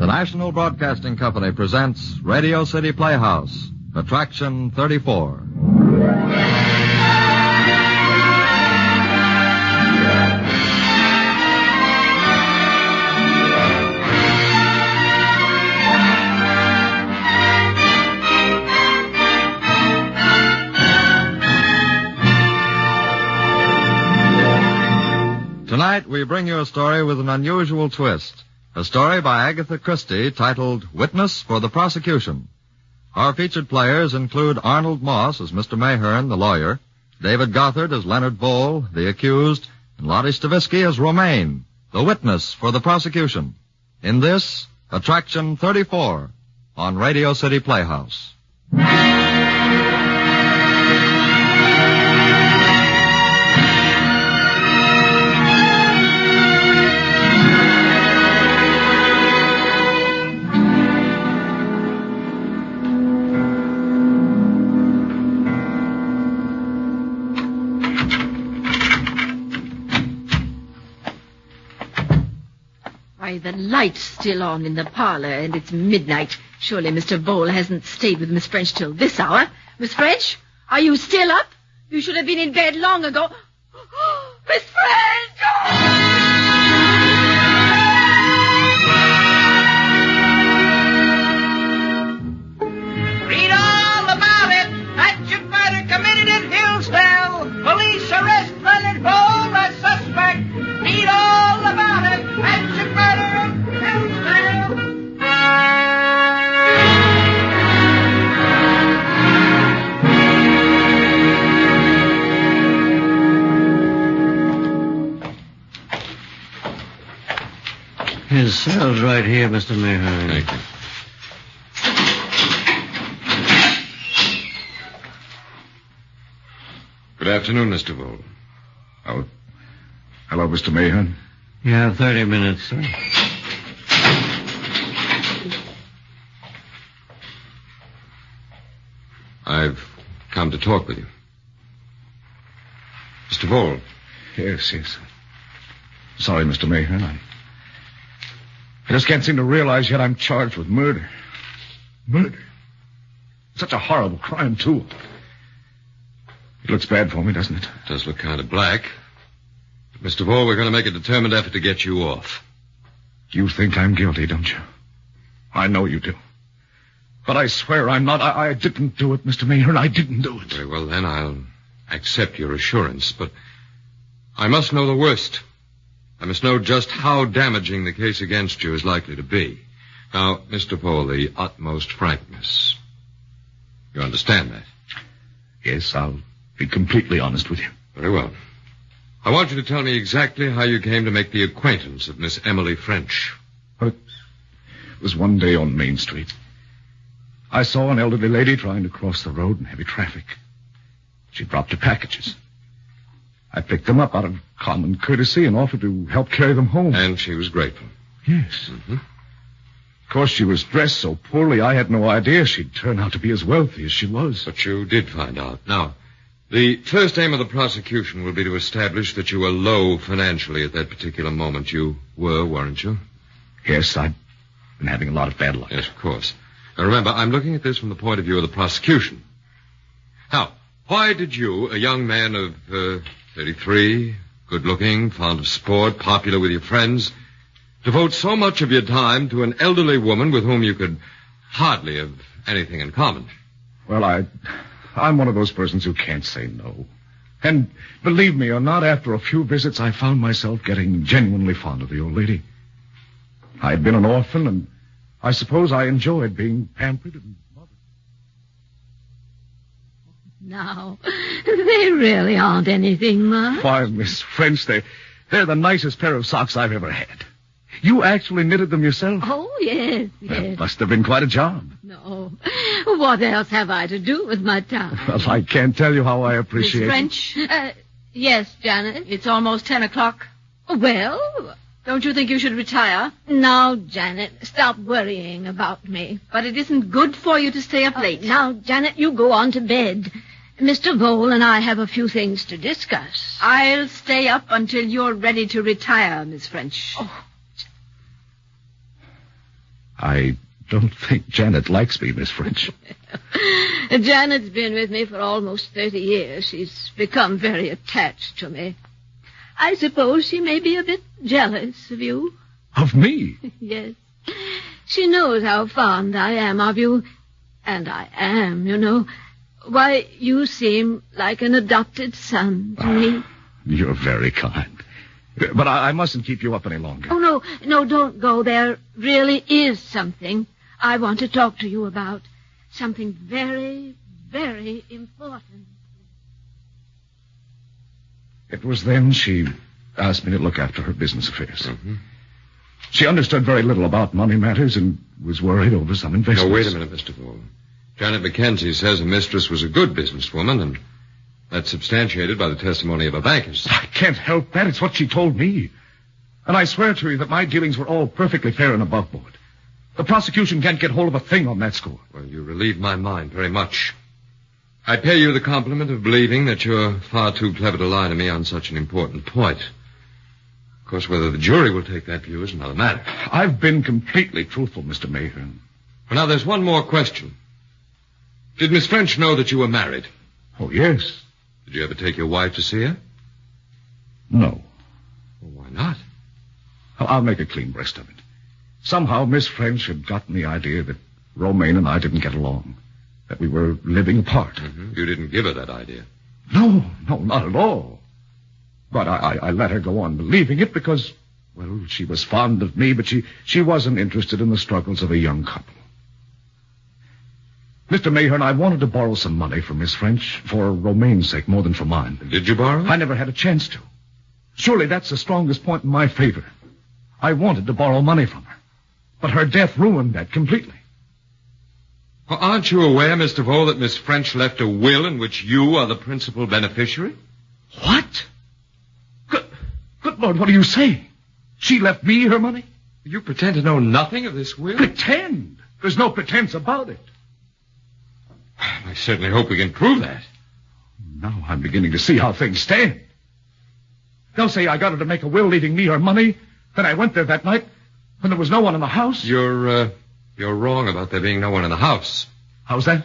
The National Broadcasting Company presents Radio City Playhouse, Attraction 34. Tonight, we bring you a story with an unusual twist. A story by Agatha Christie titled Witness for the Prosecution. Our featured players include Arnold Moss as Mr. Mayhern, the lawyer, David Gothard as Leonard Bowl, the accused, and Lottie Stavisky as Romaine, the witness for the prosecution. In this, Attraction 34 on Radio City Playhouse. The light's still on in the parlor, and it's midnight. Surely Mr. Bowl hasn't stayed with Miss French till this hour. Miss French, are you still up? You should have been in bed long ago. Miss French! Read all about it. Hatchet murder committed in Hillsdale. Police arrest Leonard Bowl as suspect. Read all about it. Hatchet murder in Hillsdale. His cell's right here, Mr. Mayhern. Thank you. Good afternoon, Mr. Bowl. Oh, hello, Mr. Mayhern. You have 30 minutes, sir. I've come to talk with you. Mr. Bowl. Yes. Sorry, Mr. Mayhern. I just can't seem to realize yet I'm charged with murder. Murder? Such a horrible crime, too. It looks bad for me, doesn't it? It does look kind of black. But, Mr. Bowl, we're going to make a determined effort to get you off. You think I'm guilty, don't you? I know you do. But I swear I'm not. I didn't do it, Mr. Mayhern. I didn't do it. Very well, then I'll accept your assurance. But I must know the worst. I must know just how damaging the case against you is likely to be. Now, Mr. Bowl, the utmost frankness. You understand that? Yes, I'll be completely honest with you. Very well. I want you to tell me exactly how you came to make the acquaintance of Miss Emily French. It was one day on Main Street. I saw an elderly lady trying to cross the road in heavy traffic. She dropped her packages. I picked them up out of common courtesy and offered to help carry them home. And she was grateful. Yes. Mm-hmm. Of course, she was dressed so poorly, I had no idea she'd turn out to be as wealthy as she was. But you did find out. Now, the first aim of the prosecution will be to establish that you were low financially at that particular moment. You were, weren't you? Yes, I've been having a lot of bad luck. Yes, of course. Now, remember, I'm looking at this from the point of view of the prosecution. Now, why did you, a young man of 33, good-looking, fond of sport, popular with your friends, devote so much of your time to an elderly woman with whom you could hardly have anything in common? Well, I'm one of those persons who can't say no. And believe me or not, after a few visits, I found myself getting genuinely fond of the old lady. I had been an orphan, and I suppose I enjoyed being pampered and mothered. Now, they really aren't anything much. Why, Miss French, they're the nicest pair of socks I've ever had. You actually knitted them yourself? Oh, yes. That must have been quite a job. No. What else have I to do with my time? Well, I can't tell you how I appreciate Miss French? Yes, Janet. It's almost 10 o'clock. Well, don't you think you should retire? Now, Janet, stop worrying about me. But it isn't good for you to stay up late. Now, Janet, you go on to bed. Mr. Bowl and I have a few things to discuss. I'll stay up until you're ready to retire, Miss French. Oh. I don't think Janet likes me, Miss French. Janet's been with me for almost 30 years. She's become very attached to me. I suppose she may be a bit jealous of you. Of me? Yes. She knows how fond I am of you. And I am, you know. Why, you seem like an adopted son to me. You're very kind. But I mustn't keep you up any longer. Oh, no, don't go. There really is something I want to talk to you about. Something very, very important. It was then she asked me to look after her business affairs. Mm-hmm. She understood very little about money matters and was worried over some investments. No, wait a minute, Mr. Vole. Janet Mackenzie says her mistress was a good businesswoman, and that's substantiated by the testimony of her bankers. I can't help that. It's what she told me. And I swear to you that my dealings were all perfectly fair and above board. The prosecution can't get hold of a thing on that score. Well, you relieve my mind very much. I pay you the compliment of believing that you're far too clever to lie to me on such an important point. Of course, whether the jury will take that view is another matter. I've been completely truthful, Mr. Mayhern. Well, now, there's one more question. Did Miss French know that you were married? Oh, yes. Did you ever take your wife to see her? No. Well, why not? I'll make a clean breast of it. Somehow Miss French had gotten the idea that Romaine and I didn't get along, that we were living apart. Mm-hmm. You didn't give her that idea. No, not at all. But I let her go on believing it because, well, she was fond of me, but she wasn't interested in the struggles of a young couple. Mr. Mayhern, I wanted to borrow some money from Miss French for Romaine's sake more than for mine. Did you borrow it? I never had a chance to. Surely that's the strongest point in my favor. I wanted to borrow money from her. But her death ruined that completely. Well, aren't you aware, Mr. Vole, that Miss French left a will in which you are the principal beneficiary? What? Good Lord, what are you saying? She left me her money? You pretend to know nothing of this will? Pretend? There's no pretense about it. I certainly hope we can prove that. Now I'm beginning to see how things stand. They'll say I got her to make a will leaving me her money. Then I went there that night when there was no one in the house. You're wrong about there being no one in the house. How's that?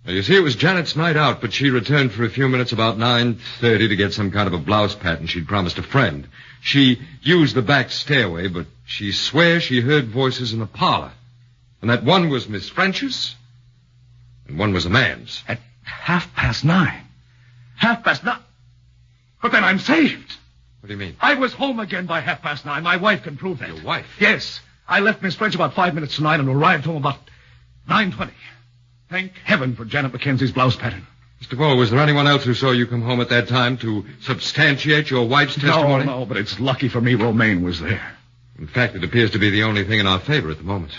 Now, you see, it was Janet's night out, but she returned for a few minutes about 9:30 to get some kind of a blouse pattern she'd promised a friend. She used the back stairway, but she swears she heard voices in the parlor. And that one was Miss French's, and one was a man's. At 9:30. 9:30? But then I'm saved. What do you mean? I was home again by 9:30. My wife can prove that. Your wife? Yes. I left Miss French about 5 minutes to 9 and arrived home about 9:20. Thank heaven for Janet Mackenzie's blouse pattern. Mr. Vole, was there anyone else who saw you come home at that time to substantiate your wife's testimony? No, but it's lucky for me Romaine was there. In fact, it appears to be the only thing in our favor at the moment.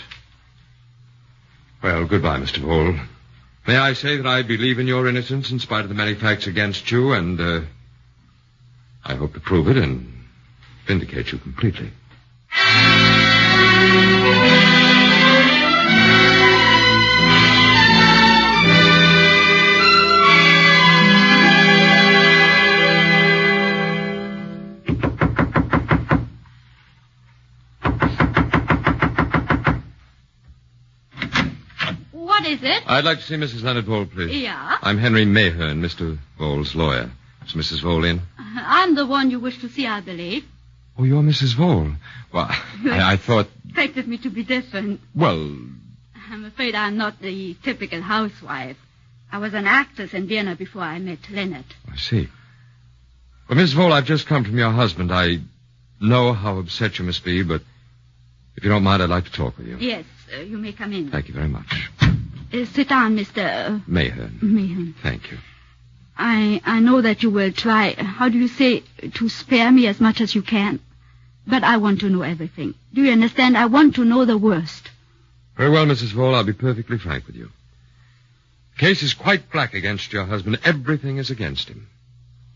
Well, goodbye, Mr. Vole. May I say that I believe in your innocence in spite of the many facts against you, and I hope to prove it and vindicate you completely. What is it? I'd like to see Mrs. Leonard Vole, please. Yeah? I'm Henry Mayhern, Mr. Vole's lawyer. Is Mrs. Vole in? I'm the one you wish to see, I believe. Oh, you're Mrs. Vole. Well, I thought... Expected me to be different. Well... I'm afraid I'm not the typical housewife. I was an actress in Vienna before I met Leonard. I see. Well, Miss Vole, I've just come from your husband. I know how upset you must be, but if you don't mind, I'd like to talk with you. Yes, you may come in. Thank you very much. Sit down, Mr. Mayhern. Mayhern. Thank you. I know that you will try, how do you say, to spare me as much as you can. But I want to know everything. Do you understand? I want to know the worst. Very well, Mrs. Vole, I'll be perfectly frank with you. The case is quite black against your husband. Everything is against him.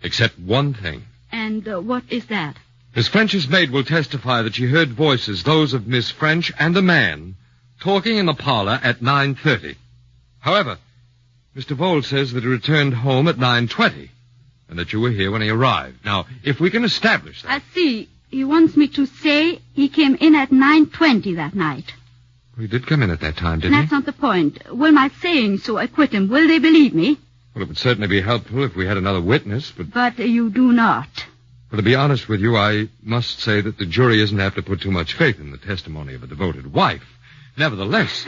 Except one thing. And what is that? Miss French's maid will testify that she heard voices, those of Miss French and a man, talking in the parlor at 9:30. However, Mr. Vole says that he returned home at 9:20, and that you were here when he arrived. Now, if we can establish that... I see. He wants me to say he came in at 9:20 that night. He did come in at that time, didn't That's not the point. Will my saying so acquit him? Will they believe me? Well, it would certainly be helpful if we had another witness, but... But you do not. Well, to be honest with you, I must say that the jury isn't apt to put too much faith in the testimony of a devoted wife. Nevertheless...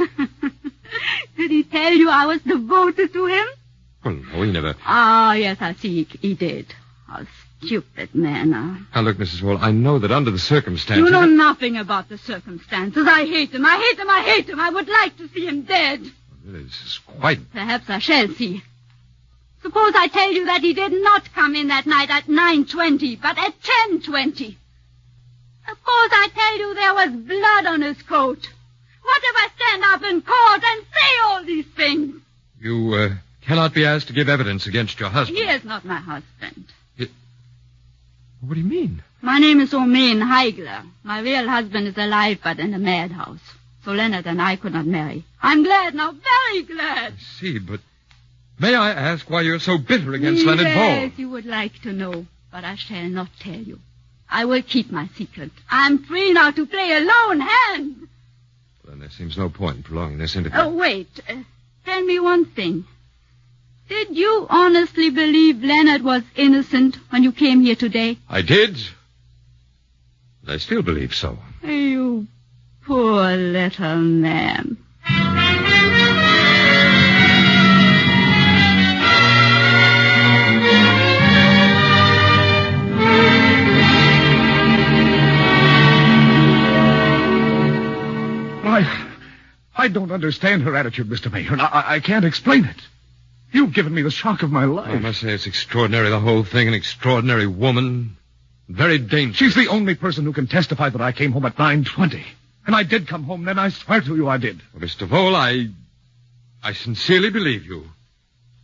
Did he tell you I was devoted to him? Well, no, he never... Ah, yes, I see he did. How stupid man. Now, look, Mrs. Wall, I know that under the circumstances... You know nothing about the circumstances. I hate him. I hate him. I hate him. I would like to see him dead. This is quite... Perhaps I shall see. Suppose I tell you that he did not come in that night at 9:20, but at 10:20. Suppose I tell you there was blood on his coat. What if I stand up in court and say all these things? You, cannot be asked to give evidence against your husband. He is not my husband. What do you mean? My name is Romaine Heigler. My real husband is alive, but in a madhouse. So Leonard and I could not marry. I'm glad now, very glad. I see, but may I ask why you're so bitter against Leonard Vole? Yes, you would like to know, but I shall not tell you. I will keep my secret. I'm free now to play a lone hand. Well, then there seems no point in prolonging this interview. Oh, wait. Tell me one thing. Did you honestly believe Leonard was innocent when you came here today? I did. And I still believe so. You poor little man. I don't understand her attitude, Mr. Mayor. I can't explain it. You've given me the shock of my life. I must say it's extraordinary, the whole thing. An extraordinary woman. Very dangerous. She's the only person who can testify that I came home at 9:20. And I did come home then. I swear to you I did. Well, Mr. Vole, I sincerely believe you.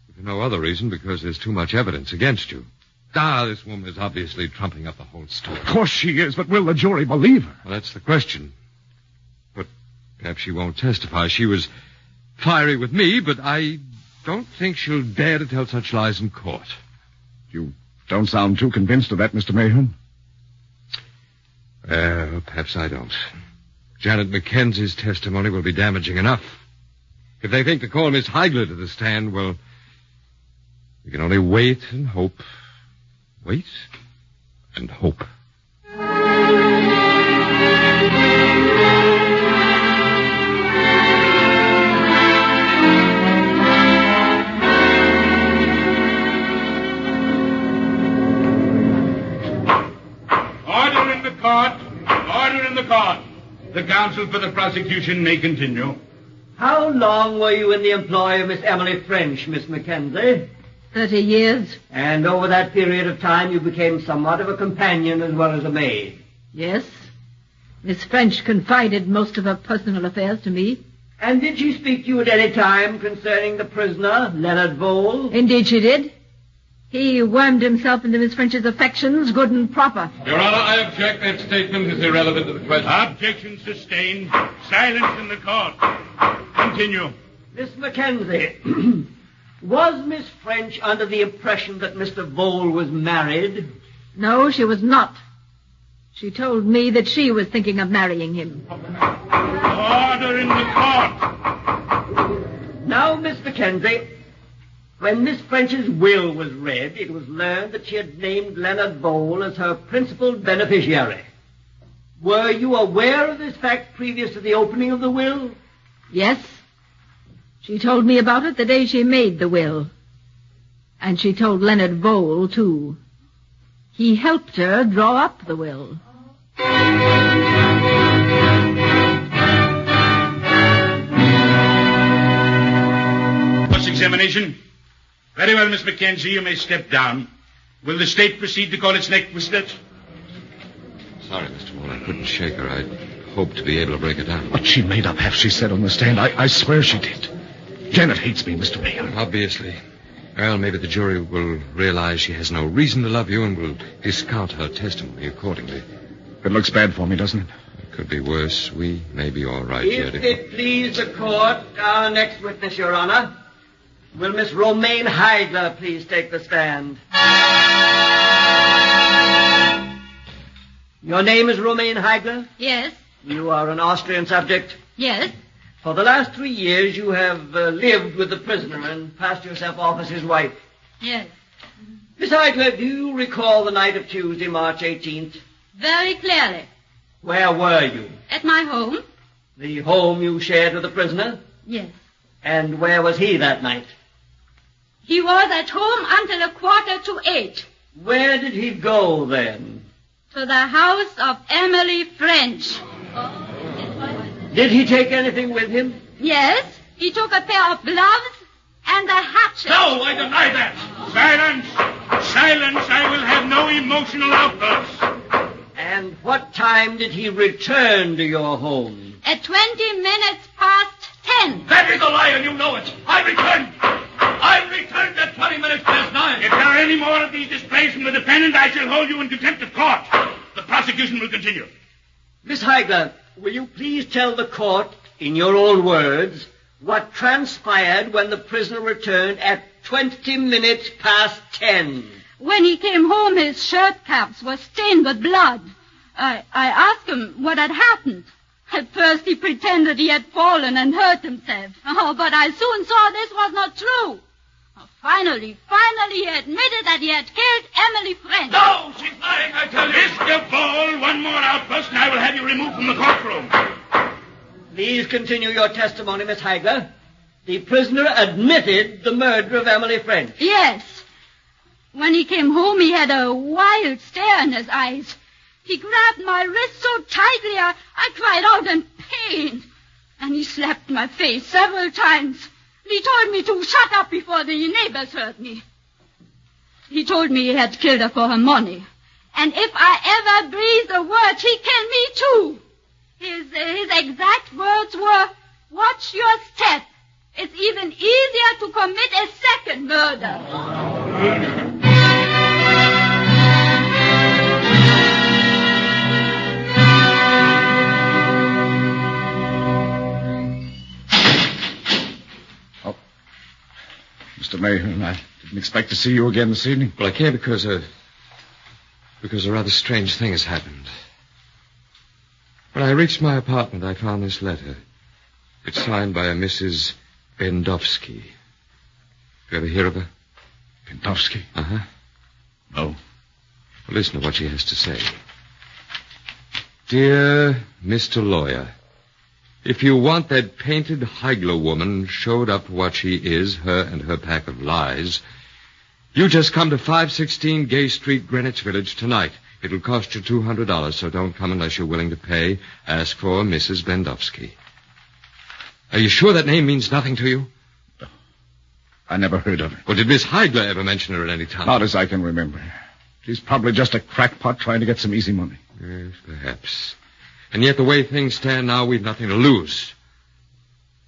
If for no other reason, because there's too much evidence against you. This woman is obviously trumping up the whole story. Of course she is, but will the jury believe her? Well, that's the question. But perhaps she won't testify. She was fiery with me, but I don't think she'll dare to tell such lies in court. You don't sound too convinced of that, Mr. Mayhem. Perhaps I don't. Janet Mackenzie's testimony will be damaging enough. If they think to call Miss Heigler to the stand, well, we can only wait and hope. Wait and hope. Order in the court. Order in the court. The counsel for the prosecution may continue. How long were you in the employ of Miss Emily French, Miss Mackenzie? 30 years. And over that period of time you became somewhat of a companion as well as a maid. Yes. Miss French confided most of her personal affairs to me. And did she speak to you at any time concerning the prisoner, Leonard Vole? Indeed she did. He wormed himself into Miss French's affections, good and proper. Your Honor, I object. That statement is irrelevant to the question. Objection sustained. Silence in the court. Continue. Miss Mackenzie, was Miss French under the impression that Mr. Vole was married? No, she was not. She told me that she was thinking of marrying him. Order in the court. Now, Miss Mackenzie, when Miss French's will was read, it was learned that she had named Leonard Vole as her principal beneficiary. Were you aware of this fact previous to the opening of the will? Yes. She told me about it the day she made the will. And she told Leonard Vole, too. He helped her draw up the will. Cross-examination. Very well, Miss Mackenzie, you may step down. Will the state proceed to call its next witness? Sorry, Mr. Wall, I couldn't shake her. I hoped to be able to break her down. But she made up half she said on the stand. I swear she did. Janet hates me, Mr. Mayor. Obviously. Well, maybe the jury will realize she has no reason to love you and will discount her testimony accordingly. It looks bad for me, doesn't it? It could be worse. We may be all right If yet. it please the court, our next witness, Your Honor. Will Miss Romaine Heigler please take the stand? Your name is Romaine Heigler? Yes. You are an Austrian subject? Yes. For the last 3 years, you have lived with the prisoner and passed yourself off as his wife. Yes. Miss Highcliffe, do you recall the night of Tuesday, March 18th? Very clearly. Where were you? At my home? The home you shared with the prisoner? Yes. And where was he that night? He was at home until 7:45. Where did he go then? To the house of Emily French. Did he take anything with him? Yes. He took a pair of gloves and a hatchet. No, I deny that. Silence! Silence! I will have no emotional outbursts. And what time did he return to your home? At 20 minutes past 10. That is a lie, and you know it. I returned at 20 minutes past 9. If there are any more of these displays from the defendant, I shall hold you in contempt of court. The prosecution will continue. Miss Highcliffe, will you please tell the court, in your own words, what transpired when the prisoner returned at 20 minutes past 10? When he came home, his shirt cuffs were stained with blood. I asked him what had happened. At first he pretended he had fallen and hurt himself. Oh, but I soon saw this was not true. Finally, he admitted that he had killed Emily French. No, she's lying, I tell you. Mr. Ball, one more outburst and I will have you removed from the courtroom. Please continue your testimony, Miss Highcliffe. The prisoner admitted the murder of Emily French. Yes. When he came home, he had a wild stare in his eyes. He grabbed my wrist so tightly, I cried out in pain. And he slapped my face several times. He told me to shut up before the neighbors heard me. He told me he had killed her for her money. And if I ever breathed a word, he'd kill me too. His exact words were, "Watch your step. It's even easier to commit a second murder." Mr. Mayhew, I didn't expect to see you again this evening. Well, I came because a rather strange thing has happened. When I reached my apartment, I found this letter. It's signed by a Mrs. Bendowski. You ever hear of her? Bendowski? Uh-huh. No. Well, listen to what she has to say. Dear Mr. Lawyer, if you want that painted Heigler woman showed up for what she is, her and her pack of lies, you just come to 516 Gay Street, Greenwich Village tonight. It'll cost you $200, so don't come unless you're willing to pay. Ask for Mrs. Bendowski. Are you sure that name means nothing to you? No. I never heard of her. Well, did Miss Heigler ever mention her at any time? Not as I can remember. She's probably just a crackpot trying to get some easy money. Yes, perhaps. And yet the way things stand now, we've nothing to lose.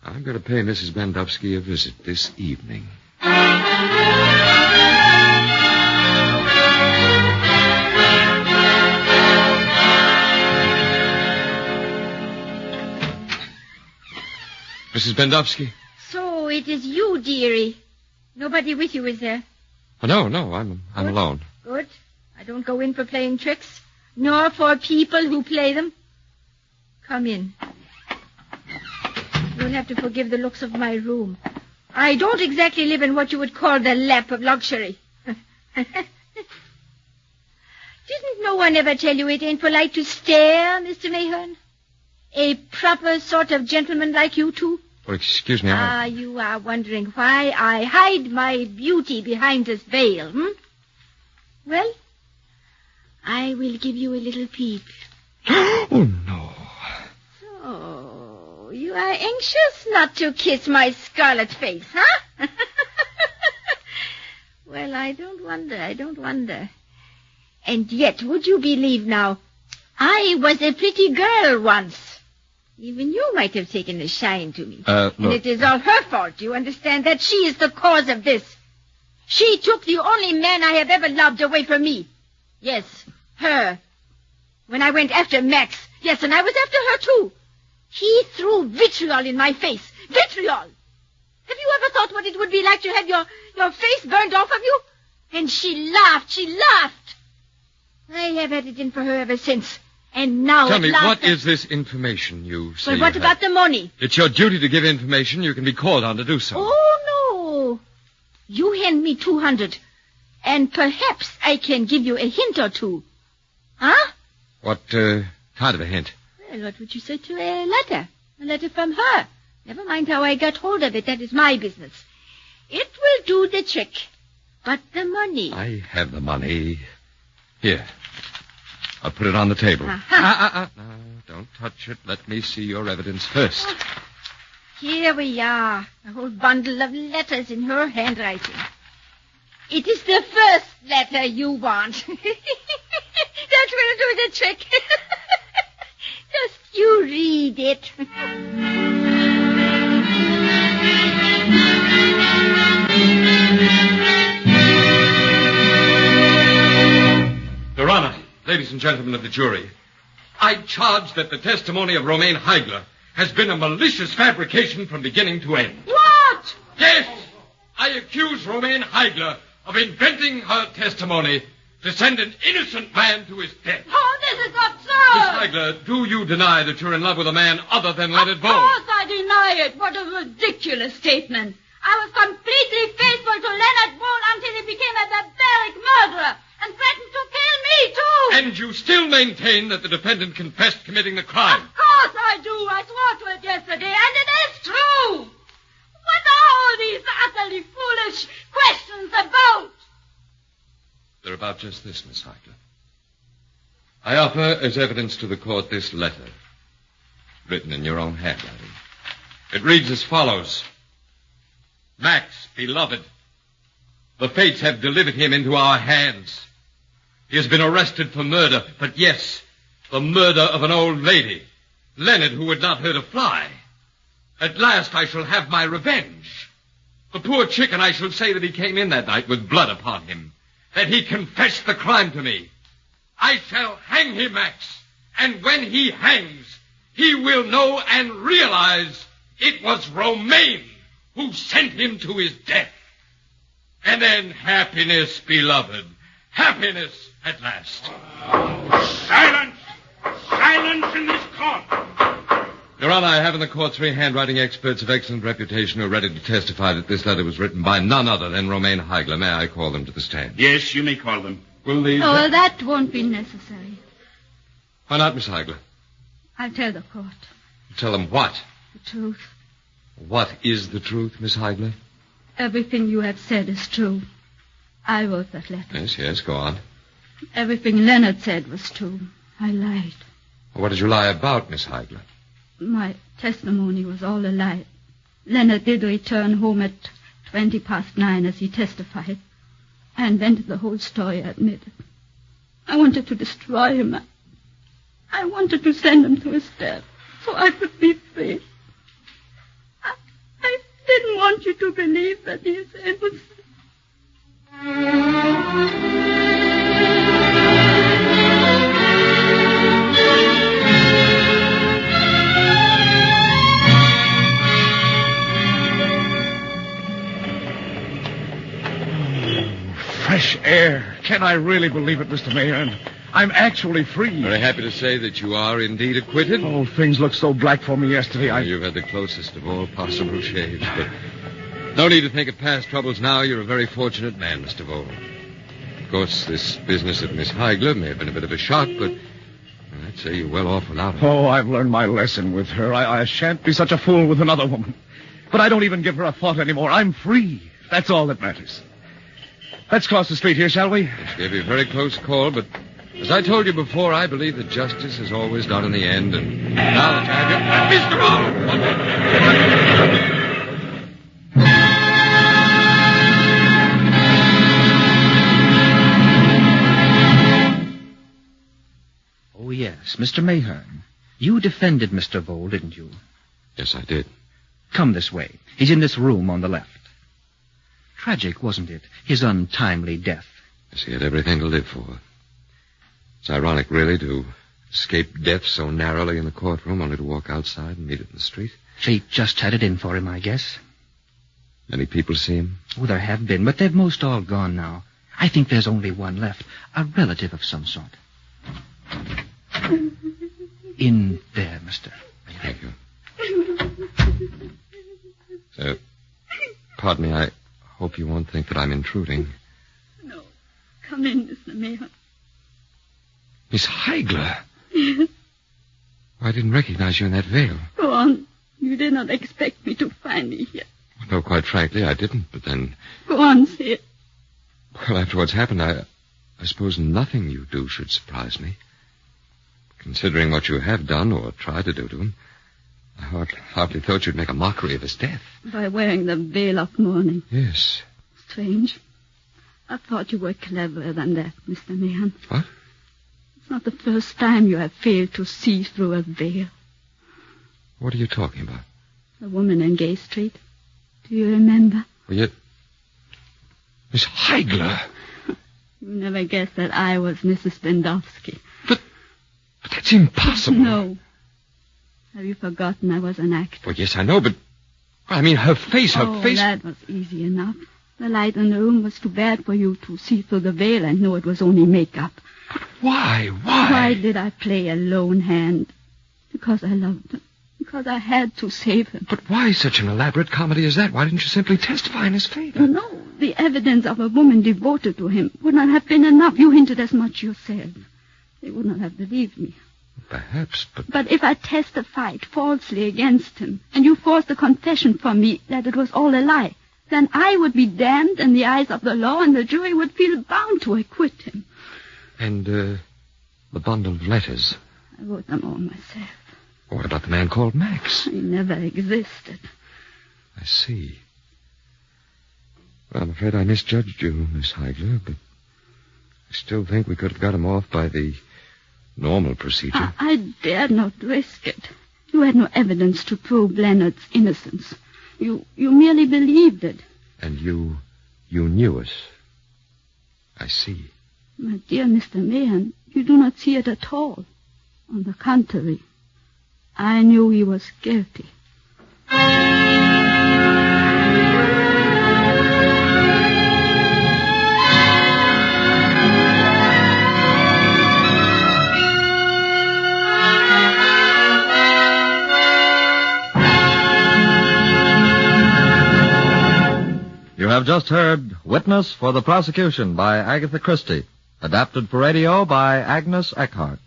I'm going to pay Mrs. Bendowski a visit this evening. Mrs. Bendowski? So it is you, dearie. Nobody with you, is there? Oh, no, I'm alone. Good. I don't go in for playing tricks, nor for people who play them. Come in. You'll have to forgive the looks of my room. I don't exactly live in what you would call the lap of luxury. Didn't no one ever tell you it ain't polite to stare, Mr. Mayhew? A proper sort of gentleman like you two? Well, excuse me, you are wondering why I hide my beauty behind this veil, Well, I will give you a little peep. Oh, no. So, you are anxious not to kiss my scarlet face, huh? Well, I don't wonder. And yet, would you believe now, I was a pretty girl once. Even you might have taken a shine to me. Look. And it is all her fault, you understand, that she is the cause of this. She took the only man I have ever loved away from me. Yes, her. When I went after Max. Yes, and I was after her, too. He threw vitriol in my face. Vitriol! Have you ever thought what it would be like to have your face burned off of you? And she laughed. I have had it in for her ever since. And now Tell at me, last... what is this information you say But you what have? about the money? It's your duty to give information. You can be called on to do so. Oh, no. You hand me 200, and perhaps I can give you a hint or two. Huh? What kind of a hint? Well, what would you say to a letter? A letter from her. Never mind how I got hold of it. That is my business. It will do the trick. But the money... I have the money. Here. I'll put it on the table. Uh-huh. No, don't touch it. Let me see your evidence first. Here we are. A whole bundle of letters in her handwriting. It is the first letter you want. That will do the trick. Just you read it. Your Honor, ladies and gentlemen of the jury, I charge that the testimony of Romaine Heigler has been a malicious fabrication from beginning to end. What? Yes! I accuse Romaine Heigler of inventing her testimony to send an innocent man to his death. Oh, this is Miss absurd! Heigler, do you deny that you're in love with a man other than Leonard Of Vole? course I deny it. What a ridiculous statement. I was completely faithful to Leonard Vole until he became a barbaric murderer and threatened to kill me, too. And you still maintain that the defendant confessed committing the crime? Of course I do. I swore to it yesterday, and it is true. What are all these utterly foolish questions about? They're about just this, Miss Heigler. I offer as evidence to the court this letter, written in your own handwriting. It reads as follows. Max, beloved, the fates have delivered him into our hands. He has been arrested for murder, but yes, the murder of an old lady, Leonard, who would not hurt a fly. At last I shall have my revenge. The poor chicken, I shall say that he came in that night with blood upon him, that he confessed the crime to me. I shall hang him, Max, and when he hangs, he will know and realize it was Romaine who sent him to his death. And then happiness, beloved, happiness at last. Silence! Silence in this court! Your Honor, I have in the court 3 handwriting experts of excellent reputation who are ready to testify that this letter was written by none other than Romaine Heigler. May I call them to the stand? Yes, you may call them. Will these... Oh, that won't be necessary. Why not, Miss Heigler? I'll tell the court Tell them what? the truth. What is the truth, Miss Heigler? Everything you have said is true. I wrote that letter. Yes, go on. Everything Leonard said was true. I lied. What did you lie about, Miss Heigler? My testimony was all a lie. Leonard did return home at 9:20 as he testified. I invented the whole story, I admit it. I wanted to destroy him. I wanted to send him to his death so I could be free. I didn't want you to believe that he is innocent. Fresh air. Can I really believe it, Mr. Mayor? I'm actually free. Very happy to say that you are indeed acquitted. Oh, things looked so black for me yesterday. You've had the closest of all possible shades, but no need to think of past troubles now. You're a very fortunate man, Mr. Vole. Of course, this business of Miss Heigler may have been a bit of a shock, but I'd say you're well off without her. Oh, I've learned my lesson with her. I shan't be such a fool with another woman. But I don't even give her a thought anymore. I'm free. That's all that matters. Let's cross the street here, shall we? This gave you a very close call, but as I told you before, I believe that justice is always done in the end, and now that I have you... Mr. Vole! Oh, yes, Mr. Mayhern. You defended Mr. Vole, didn't you? Yes, I did. Come this way. He's in this room on the left. Tragic, wasn't it? His untimely death. Yes, he had everything to live for. It's ironic, really, to escape death so narrowly in the courtroom, only to walk outside and meet it in the street. Fate just had it in for him, I guess. Many people see him? Oh, there have been, but they've most all gone now. I think there's only one left, a relative of some sort. in there, Mr. Thank you. Pardon me, I hope you won't think that I'm intruding. No. Come in, Mr. Mayor. Miss Heigler? Yes. I didn't recognize you in that veil. Go on. You did not expect me to find me here. No, quite frankly, I didn't, but then... Go on, say it. Well, after what's happened, I suppose nothing you do should surprise me. Considering what you have done or tried to do to him, I hardly thought you'd make a mockery of his death. By wearing the veil of mourning. Yes. Strange. I thought you were cleverer than that, Mr. Mahan. What? It's not the first time you have failed to see through a veil. What are you talking about? The woman in Gay Street. Do you remember? Well, yet... Miss Heigler! You never guessed that I was Mrs. Bendowski. But that's impossible. No. Have you forgotten I was an actor? Well, yes, I know, but... I mean, her face... That was easy enough. The light in the room was too bad for you to see through the veil and know it was only makeup. But why? Why did I play a lone hand? Because I loved him. Because I had to save him. But why such an elaborate comedy as that? Why didn't you simply testify in his favor? No, the evidence of a woman devoted to him would not have been enough. You hinted as much yourself. They would not have believed me. Perhaps, but... But if I testified falsely against him, and you forced a confession from me that it was all a lie, then I would be damned in the eyes of the law, and the jury would feel bound to acquit him. And, the bundle of letters? I wrote them all myself. What about the man called Max? He never existed. I see. Well, I'm afraid I misjudged you, Miss Heigler, but I still think we could have got him off by the normal procedure. I dared not risk it. You had no evidence to prove Leonard's innocence. You merely believed it. And you knew it. I see. My dear Mr. Mahan, you do not see it at all. On the contrary, I knew he was guilty. You have just heard Witness for the Prosecution by Agatha Christie, adapted for radio by Agnes Eckhart.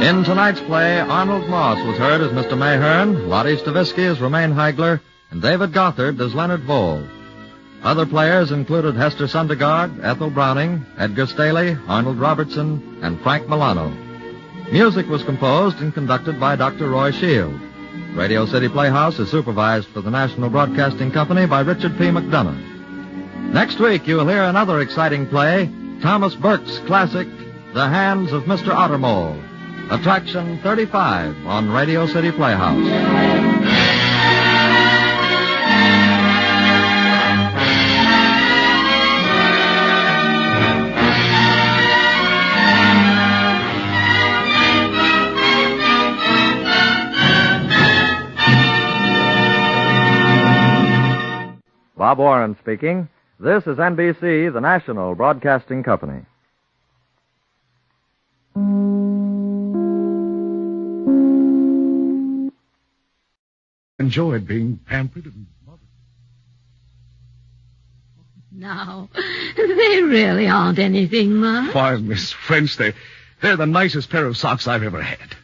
In tonight's play, Arnold Moss was heard as Mr. Mayhern, Lottie Stavisky as Romaine Heigler, and David Gothard as Leonard Vole. Other players included Hester Sundergaard, Ethel Browning, Edgar Staley, Arnold Robertson, and Frank Milano. Music was composed and conducted by Dr. Roy Shield. Radio City Playhouse is supervised for the National Broadcasting Company by Richard P. McDonough. Next week, you'll hear another exciting play, Thomas Burke's classic, The Hands of Mr. Ottermole. Attraction 35 on Radio City Playhouse. Bob Warren speaking. This is NBC, the National Broadcasting Company. Enjoyed being pampered and mothered. Now, they really aren't anything, Ma. Why, Miss French, they're the nicest pair of socks I've ever had.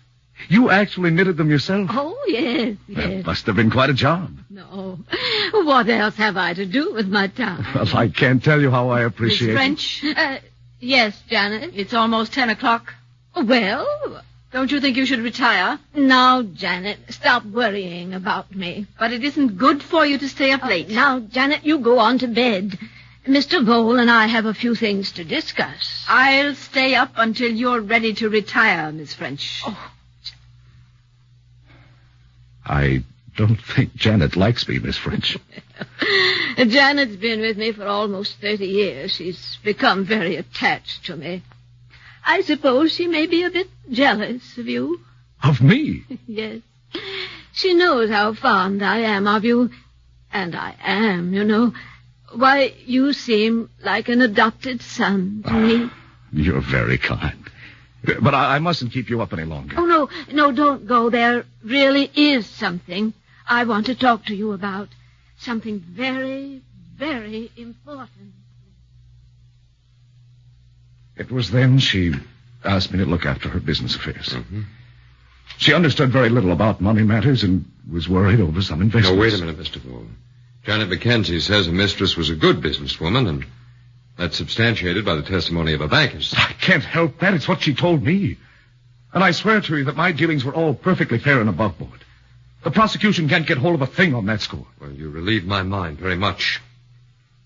You actually knitted them yourself? Oh, yes. That must have been quite a job. No. What else have I to do with my time? Well, I can't tell you how I appreciate Miss French? Yes, Janet. It's almost 10 o'clock. Well, don't you think you should retire? Now, Janet, stop worrying about me. But it isn't good for you to stay up late. Now, Janet, you go on to bed. Mr. Vole and I have a few things to discuss. I'll stay up until you're ready to retire, Miss French. Oh. I don't think Janet likes me, Miss French. Janet's been with me for almost 30 years. She's become very attached to me. I suppose she may be a bit jealous of you. Of me? Yes. She knows how fond I am of you. And I am, you know. Why, you seem like an adopted son to me. You're very kind. But I mustn't keep you up any longer. Oh, no, don't go. There really is something I want to talk to you about. Something very, very important. It was then she asked me to look after her business affairs. Mm-hmm. She understood very little about money matters and was worried over some investments. No, wait a minute, Mr. Vole. Janet Mackenzie says her mistress was a good businesswoman, and that's substantiated by the testimony of her bankers. I can't help that. It's what she told me. And I swear to you that my dealings were all perfectly fair and above board. The prosecution can't get hold of a thing on that score. Well, you relieve my mind very much.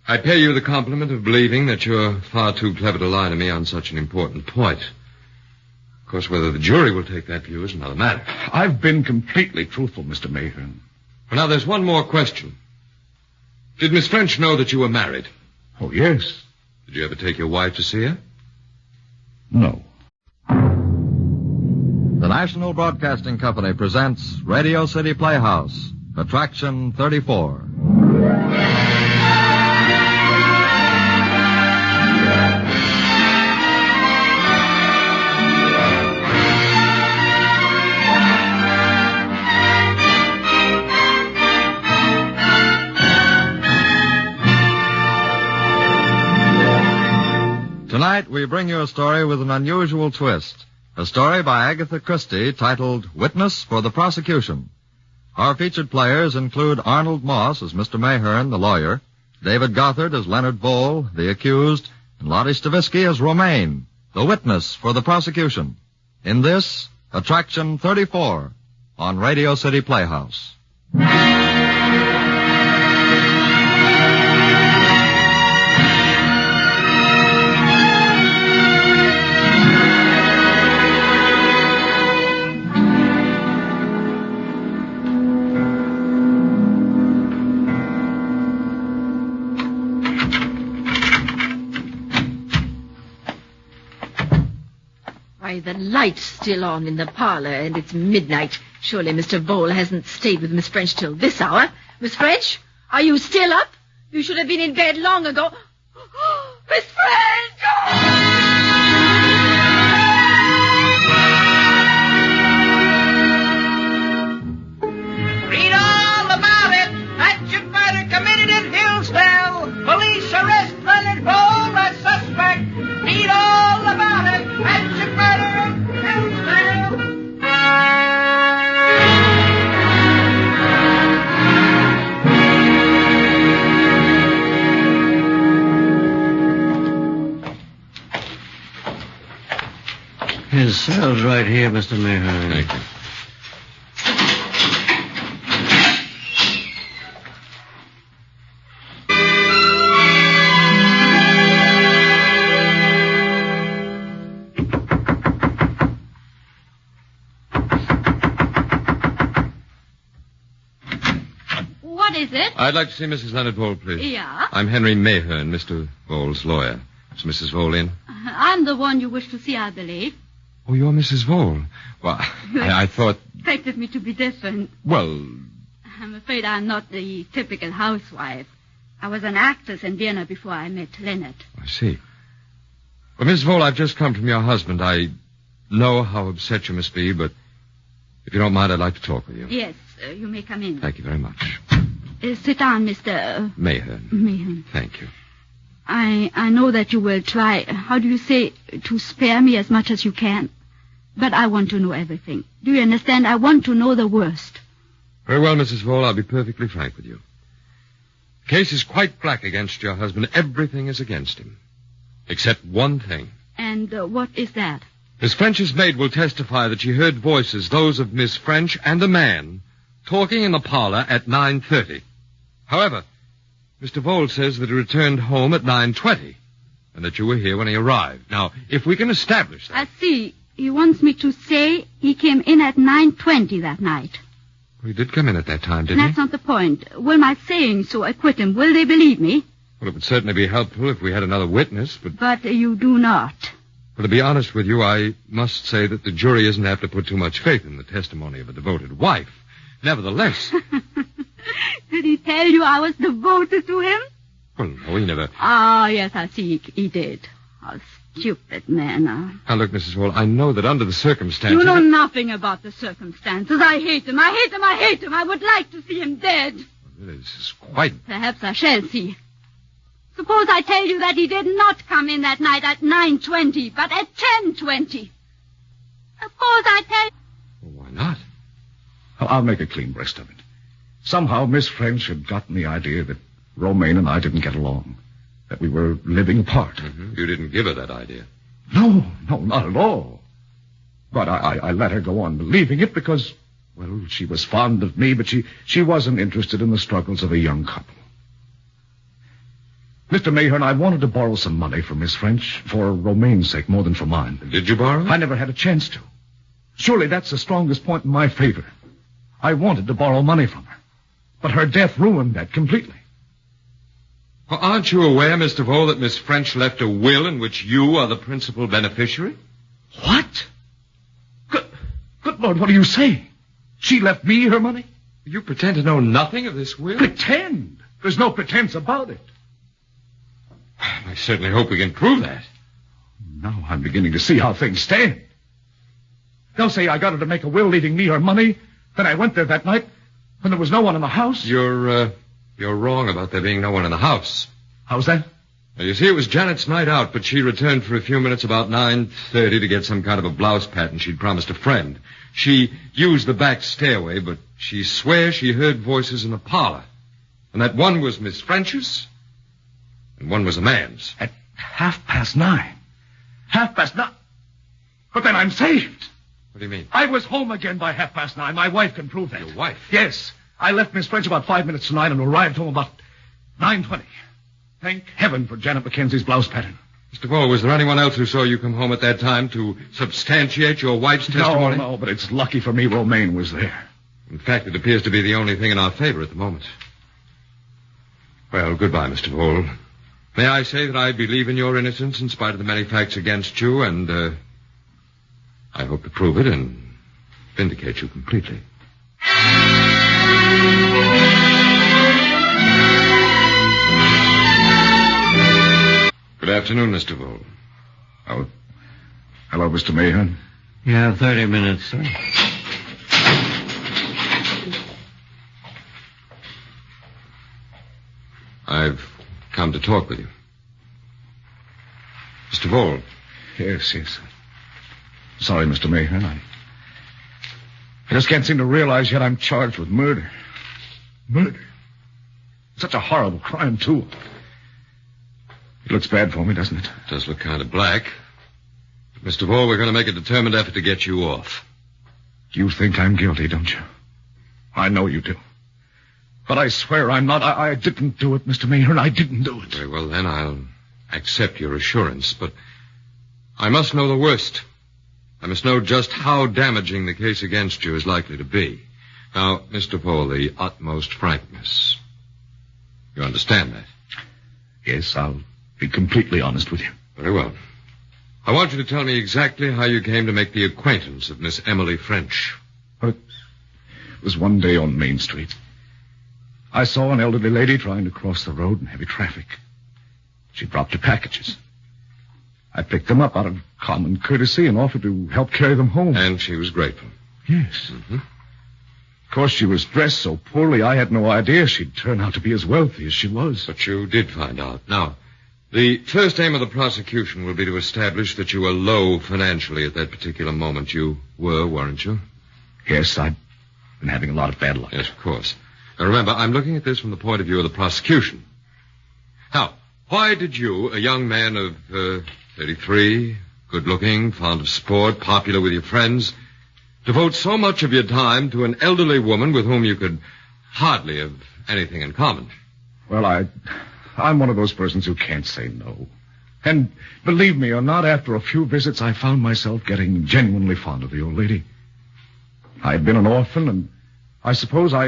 I pay you the compliment of believing that you're far too clever to lie to me on such an important point. Of course, whether the jury will take that view is another matter. I've been completely truthful, Mr. Mayhern. Well, now, there's one more question. Did Miss French know that you were married? Oh, yes. Did you ever take your wife to see her? No. The National Broadcasting Company presents Radio City Playhouse, Attraction 34. Tonight, we bring you a story with an unusual twist. A story by Agatha Christie titled Witness for the Prosecution. Our featured players include Arnold Moss as Mr. Mayhern, the lawyer, David Gothard as Leonard Vole, the accused, and Lottie Stavisky as Romaine, the witness for the prosecution. In this, Attraction 34 on Radio City Playhouse. Why, the light's still on in the parlor, and it's midnight. Surely Mr. Vole hasn't stayed with Miss French till this hour. Miss French, are you still up? You should have been in bed long ago. Miss French! Read all about it. Hatchet murder committed in Hillsdale. Police arrest Leonard Vole as suspect. Read all about it. Hatchet murder in Hillsdale. His cell's right here, Mr. Mayhern. Thank you. What is it? I'd like to see Mrs. Leonard Vole, please. Yeah? I'm Henry Mayhern, Mr. Vole's lawyer. Is Mrs. Vole in? I'm the one you wish to see, I believe. Oh, you're Mrs. Vole. Well, I thought... Expected me to be different. Well, I'm afraid I'm not the typical housewife. I was an actress in Vienna before I met Leonard. I see. Well, Miss Vole, I've just come from your husband. I know how upset you must be, but if you don't mind, I'd like to talk with you. Yes, you may come in. Thank you very much. Sit down, Mr. Mayhern. Mayhern. Thank you. I know that you will try, how do you say, to spare me as much as you can. But I want to know everything. Do you understand? I want to know the worst. Very well, Mrs. Vole, I'll be perfectly frank with you. The case is quite black against your husband. Everything is against him. Except one thing. And what is that? Miss French's maid will testify that she heard voices, those of Miss French and a man, talking in the parlor at 9:30. However, Mr. Vole says that he returned home at 9:20, and that you were here when he arrived. Now, if we can establish that... I see. He wants me to say he came in at 9:20 that night. Well, he did come in at that time, didn't That's he? not the point. Will my saying so acquit him? Will they believe me? Well, it would certainly be helpful if we had another witness, but... But you do not. Well, to be honest with you, I must say that the jury isn't apt to put too much faith in the testimony of a devoted wife. Nevertheless... Did he tell you I was devoted to him? Well, no, he never... Ah, yes, I see he did. How stupid man. Now, look, Mrs. Hall, I know that under the circumstances... You know nothing about the circumstances. I hate him. I hate him. I hate him. I would like to see him dead. This is quite... Perhaps I shall see. Suppose I tell you that he did not come in that night at 9:20, but at 10:20. Suppose I tell you... Well, why not? I'll make a clean breast of it. Somehow Miss French had gotten the idea that Romaine and I didn't get along, that we were living apart. Mm-hmm. You didn't give her that idea. No, not at all. But I let her go on believing it because, well, she was fond of me, but she wasn't interested in the struggles of a young couple. Mr. Mayhearn, I wanted to borrow some money from Miss French for Romaine's sake more than for mine. Did you borrow it? I never had a chance to. Surely that's the strongest point in my favor. I wanted to borrow money from her. But her death ruined that completely. Well, aren't you aware, Mr. Vole, that Miss French left a will in which you are the principal beneficiary? What? Good Lord, what are you saying? She left me her money? You pretend to know nothing of this will? Pretend? There's no pretense about it. I certainly hope we can prove that. Now I'm beginning to see how things stand. They'll say I got her to make a will leaving me her money. Then I went there that night when there was no one in the house. You're wrong about there being no one in the house. How's that? Well, you see, it was Janet's night out, but she returned for a few minutes about 9:30 to get some kind of a blouse pattern she'd promised a friend. She used the back stairway, but she swears she heard voices in the parlor. And that one was Miss French's, and one was a man's. At 9:30. 9:30? But then I'm saved. What do you mean? I was home again by 9:30. My wife can prove that. Your wife? Yes. I left Miss French about 5 minutes to 9 and arrived home about 9:20. Thank heaven for Janet Mackenzie's blouse pattern. Mr. Vole, was there anyone else who saw you come home at that time to substantiate your wife's testimony? No, but it's lucky for me Romaine was there. In fact, it appears to be the only thing in our favor at the moment. Well, goodbye, Mr. Vole. May I say that I believe in your innocence in spite of the many facts against you, and I hope to prove it and vindicate you completely. Good afternoon, Mr. Vole. Oh, hello, Mr. Mayhearn. You have 30 minutes, sir. I've come to talk with you. Mr. Vole. Yes. Sorry, Mr. Mayhearn. I just can't seem to realize yet I'm charged with murder. Murder? Such a horrible crime, too. It looks bad for me, doesn't it? It does look kind of black. But, Mr. Vole, we're going to make a determined effort to get you off. You think I'm guilty, don't you? I know you do. But I swear I'm not. I didn't do it, Mr. Mayhearn. I didn't do it. Very well, then I'll accept your assurance. But I must know the worst. I must know just how damaging the case against you is likely to be. Now, Mr. Vole, the utmost frankness. You understand that? Yes, I'll be completely honest with you. Very well. I want you to tell me exactly how you came to make the acquaintance of Miss Emily French. Well, it was one day on Main Street. I saw an elderly lady trying to cross the road in heavy traffic. She dropped her packages. I picked them up out of common courtesy and offered to help carry them home. And she was grateful. Yes. Mm-hmm. Of course, she was dressed so poorly, I had no idea she'd turn out to be as wealthy as she was. But you did find out. Now, the first aim of the prosecution will be to establish that you were low financially at that particular moment. You were, weren't you? Yes, I've been having a lot of bad luck. Yes, of course. Now, remember, I'm looking at this from the point of view of the prosecution. Now, why did you, a young man of 33, good-looking, fond of sport, popular with your friends, devote so much of your time to an elderly woman with whom you could hardly have anything in common? Well, I'm one of those persons who can't say no. And believe me or not, after a few visits, I found myself getting genuinely fond of the old lady. I had been an orphan, and I suppose I